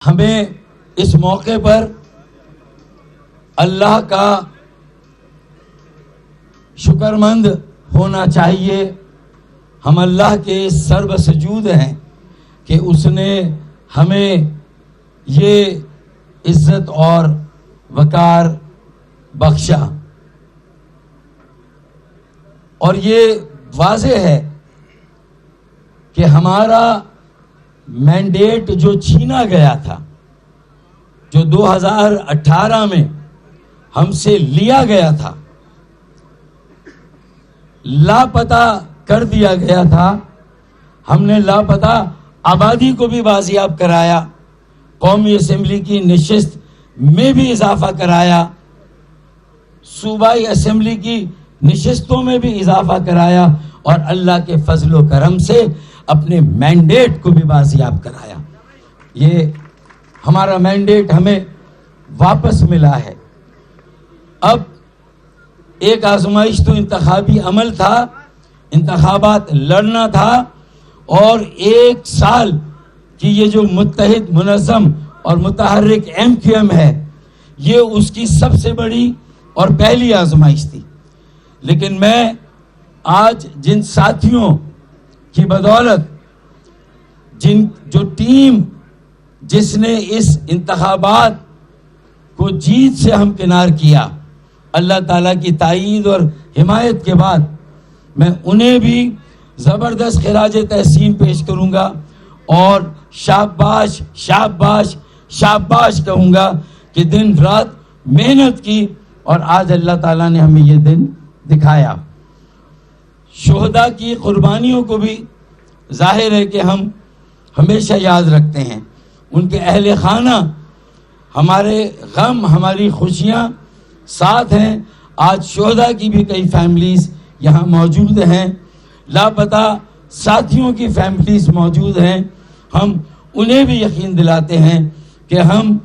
ہمیں اس موقع پر اللہ کا شکر مند ہونا چاہیے. ہم اللہ کے سرو سجود ہیں کہ اس نے ہمیں یہ عزت اور وقار بخشا. اور یہ واضح ہے کہ ہمارا مینڈیٹ جو چھینا گیا تھا، جو 2018 میں ہم سے لیا گیا تھا، لاپتہ کر دیا گیا تھا. ہم نے لاپتہ آبادی کو بھی بازیاب کرایا، قومی اسمبلی کی نشست میں بھی اضافہ کرایا، صوبائی اسمبلی کی نشستوں میں بھی اضافہ کرایا، اور اللہ کے فضل و کرم سے اپنے مینڈیٹ کو بھی بازیاب کرایا. یہ ہمارا مینڈیٹ ہمیں واپس ملا ہے. اب ایک آزمائش تو انتخابی عمل تھا، انتخابات لڑنا تھا، اور 1 سال کی یہ جو متحد منظم اور متحرک MQM ہے، یہ اس کی سب سے بڑی اور پہلی آزمائش تھی. لیکن میں آج جن ساتھیوں کی بدولت، جو ٹیم جس نے اس انتخابات کو جیت سے ہمکنار کیا، اللہ تعالیٰ کی تائید اور حمایت کے بعد میں انہیں بھی زبردست خراج تحسین پیش کروں گا اور شاباش شاباش شاباش کہوں گا کہ دن رات محنت کی اور آج اللہ تعالیٰ نے ہمیں یہ دن دکھایا. شہداء کی قربانیوں کو بھی ظاہر ہے کہ ہم ہمیشہ یاد رکھتے ہیں. ان کے اہل خانہ، ہمارے غم ہماری خوشیاں ساتھ ہیں. آج شہداء کی بھی کئی فیملیز یہاں موجود ہیں، لاپتہ ساتھیوں کی فیملیز موجود ہیں. ہم انہیں بھی یقین دلاتے ہیں کہ ہم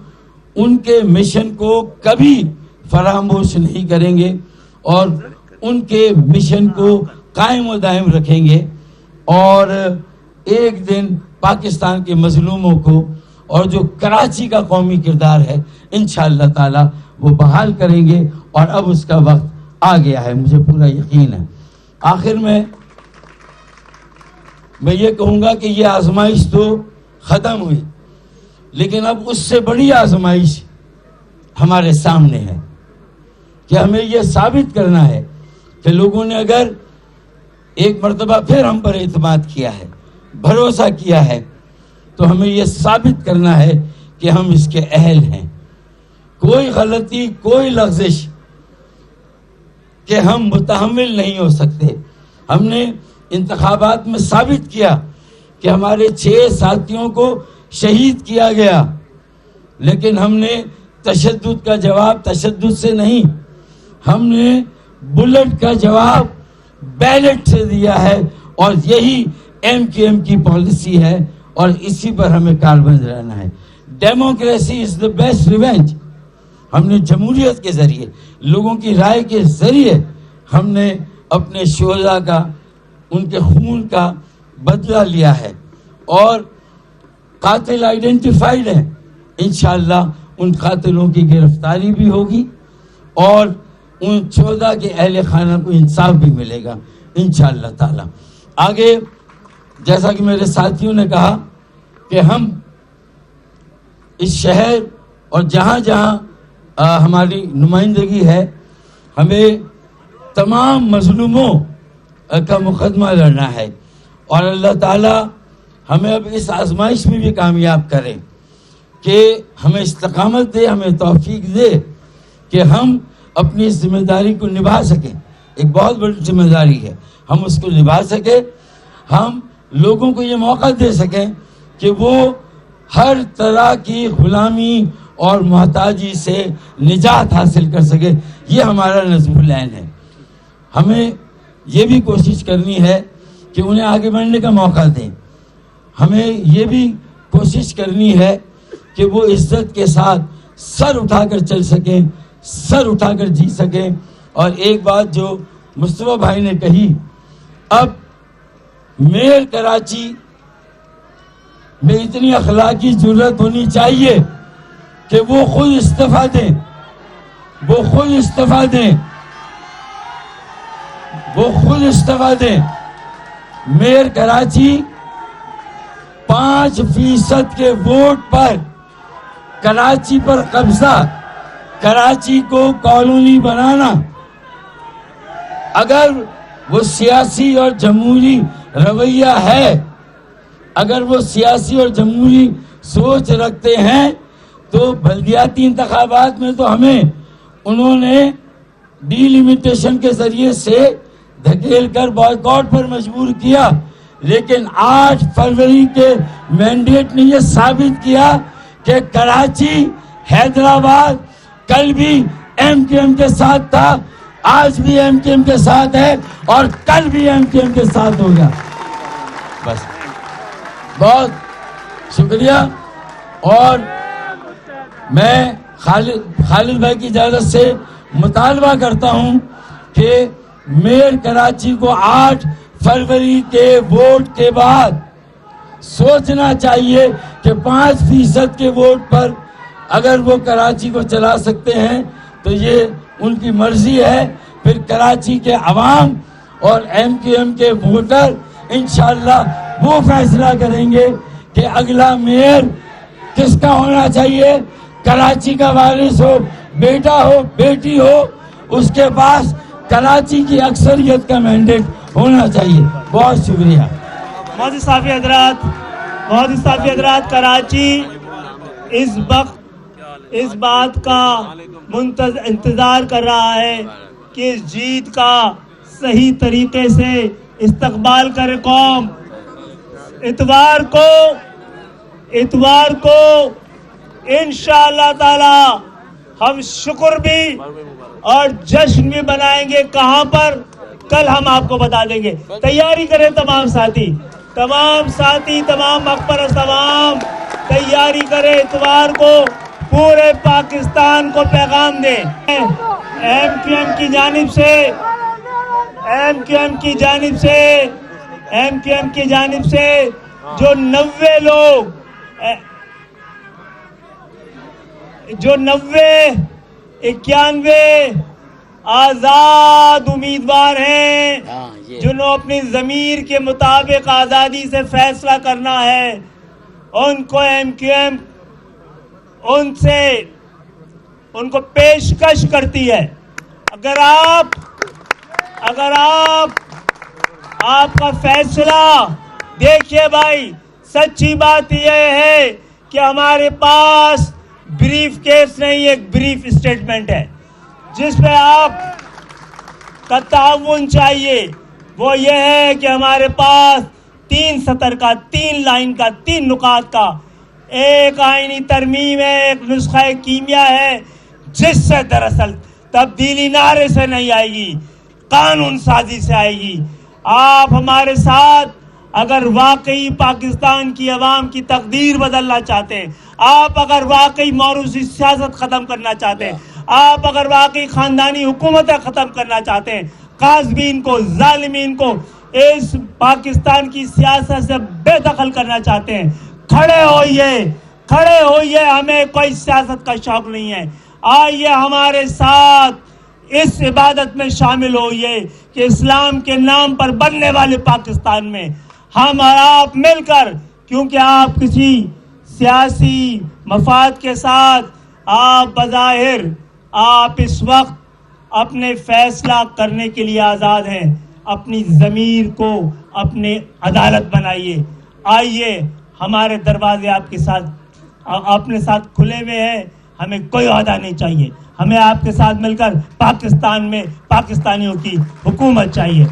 ان کے مشن کو کبھی فراموش نہیں کریں گے اور ان کے مشن کو قائم و دائم رکھیں گے، اور ایک دن پاکستان کے مظلوموں کو اور جو کراچی کا قومی کردار ہے انشاءاللہ تعالی وہ بحال کریں گے، اور اب اس کا وقت آ گیا ہے، مجھے پورا یقین ہے. آخر میں یہ کہوں گا کہ یہ آزمائش تو ختم ہوئی، لیکن اب اس سے بڑی آزمائش ہمارے سامنے ہے کہ ہمیں یہ ثابت کرنا ہے کہ لوگوں نے اگر ایک مرتبہ پھر ہم پر اعتماد کیا ہے، بھروسہ کیا ہے، تو ہمیں یہ ثابت کرنا ہے کہ ہم اس کے اہل ہیں. کوئی غلطی، کوئی لغزش کہ ہم متحمل نہیں ہو سکتے. ہم نے انتخابات میں ثابت کیا کہ ہمارے 6 ساتھیوں کو شہید کیا گیا، لیکن ہم نے تشدد کا جواب تشدد سے نہیں، ہم نے بلٹ کا جواب بیلٹ سے دیا ہے، اور یہی MQM کی پالیسی ہے، اور اسی پر ہمیں کاربند رہنا ہے. Democracy is the best revenge. ہم نے جمہوریت کے ذریعے، لوگوں کی رائے کے ذریعے ہم نے اپنے شہداء کا، ان کے خون کا بدلہ لیا ہے، اور قاتل آئیڈینٹیفائیڈ ہیں. انشاءاللہ ان قاتلوں کی گرفتاری بھی ہوگی اور ان شہداء کے اہل خانہ کو انصاف بھی ملے گا انشاءاللہ تعالی. آگے جیسا کہ میرے ساتھیوں نے کہا کہ ہم اس شہر اور جہاں جہاں ہماری نمائندگی ہے، ہمیں تمام مظلوموں کا مقدمہ لڑنا ہے، اور اللہ تعالی ہمیں اب اس آزمائش میں بھی کامیاب کرے کہ ہمیں استقامت دے، ہمیں توفیق دے کہ ہم اپنی اس ذمہ داری کو نبھا سکیں. ایک بہت بڑی ذمہ داری ہے، ہم اس کو نبھا سکیں، ہم لوگوں کو یہ موقع دے سکیں کہ وہ ہر طرح کی غلامی اور محتاجی سے نجات حاصل کر سکے. یہ ہمارا نظم العین ہے. ہمیں یہ بھی کوشش کرنی ہے کہ انہیں آگے بڑھنے کا موقع دیں. ہمیں یہ بھی کوشش کرنی ہے کہ وہ عزت کے ساتھ سر اٹھا کر چل سکیں، سر اٹھا کر جی سکیں. اور ایک بات جو مصطفیٰ بھائی نے کہی، اب میئر کراچی میں اتنی اخلاقی جرات ہونی چاہیے کہ وہ خود استعفیٰ دیں، وہ خود استعفیٰ دیں، وہ خود استعفیٰ دیں۔ میئر کراچی 5% کے ووٹ پر کراچی پر قبضہ، کراچی کو کالونی بنانا، اگر وہ سیاسی اور جمہوری رویہ ہے، اگر وہ سیاسی اور جمہوری سوچ رکھتے ہیں تو بلدیاتی انتخابات میں تو ہمیں انہوں نے ڈی لیمیٹیشن کے ذریعے سے دھکیل کر بائیکاٹ پر مجبور کیا، لیکن 8 فروری کے مینڈیٹ نے یہ ثابت کیا کہ کراچی، حیدرآباد کل بھی ایم کیو ایم کے ساتھ تھا، آج بھی ایم کیو ایم کے ساتھ ہے اور کل بھی ایم کیو ایم کے ساتھ ہوگا۔ بس بہت شکریہ، اور میں خالد بھائی کی اجازت سے مطالبہ کرتا ہوں کہ میئر کراچی کو 8 فروری کے ووٹ کے بعد سوچنا چاہیے کہ 5% کے ووٹ پر اگر وہ کراچی کو چلا سکتے ہیں تو یہ ان کی مرضی ہے، پھر کراچی کے عوام اور ایم کیو ایم کے ووٹر انشاءاللہ وہ فیصلہ کریں گے کہ اگلا میئر کس کا ہونا چاہیے۔ کراچی کا وارث ہو، بیٹا ہو، بیٹی ہو، اس کے پاس کراچی کی اکثریت کا مینڈیٹ ہونا چاہیے۔ بہت شکریہ۔ بہت صافی حضرات، کراچی اس وقت اس بات کا انتظار کر رہا ہے کہ اس جیت کا صحیح طریقے سے استقبال کرے قوم۔ اتوار کو انشاءاللہ تعالی ہم شکر بھی اور جشن بھی بنائیں گے۔ کہاں پر؟ کل ہم آپ کو بتا دیں گے۔ تیاری کریں تمام ساتھی، تمام مقبرہ تمام تیاری کریں۔ اتوار کو پورے پاکستان کو پیغام دیں۔ ایم کیو ایم کی جانب سے جو 91 آزاد امیدوار ہیں جنہوں اپنی ضمیر کے مطابق آزادی سے فیصلہ کرنا ہے، ان کو ایم کیو ایم ان کو پیشکش کرتی ہے۔ اگر آپ کا فیصلہ، دیکھیے بھائی، سچی بات یہ ہے کہ ہمارے پاس بریف کیس نہیں، ایک بریف اسٹیٹمنٹ ہے جس پہ آپ کا تعاون چاہیے۔ وہ یہ ہے کہ ہمارے پاس 3 سطر کا، 3 لائن کا، 3 نکات کا ایک آئینی ترمیم ہے، ایک نسخہ کیمیا ہے، جس سے دراصل تبدیلی نعرے سے نہیں آئے گی، قانون سازی سے آئے گی۔ آپ ہمارے ساتھ اگر واقعی پاکستان کی عوام کی تقدیر بدلنا چاہتے ہیں، آپ اگر واقعی موروثی سیاست ختم کرنا چاہتے ہیں، آپ اگر واقعی خاندانی حکومتیں ختم کرنا چاہتے ہیں، قاذبین کو، ظالمین کو اس پاکستان کی سیاست سے بے دخل کرنا چاہتے ہیں، کھڑے ہوئیے، ہمیں کوئی سیاست کا شوق نہیں ہے۔ آئیے ہمارے ساتھ اس عبادت میں شامل ہوئیے کہ اسلام کے نام پر بننے والے پاکستان میں ہم اور آپ مل کر، کیونکہ آپ کسی سیاسی مفاد کے ساتھ، آپ بظاہر آپ اس وقت اپنے فیصلہ کرنے کے لیے آزاد ہیں، اپنی ضمیر کو اپنے عدالت بنائیے۔ آئیے، ہمارے دروازے آپ کے ساتھ اپنے ساتھ کھلے ہوئے ہیں، ہمیں کوئی عہدہ نہیں چاہیے، ہمیں آپ کے ساتھ مل کر پاکستان میں پاکستانیوں کی حکومت چاہیے۔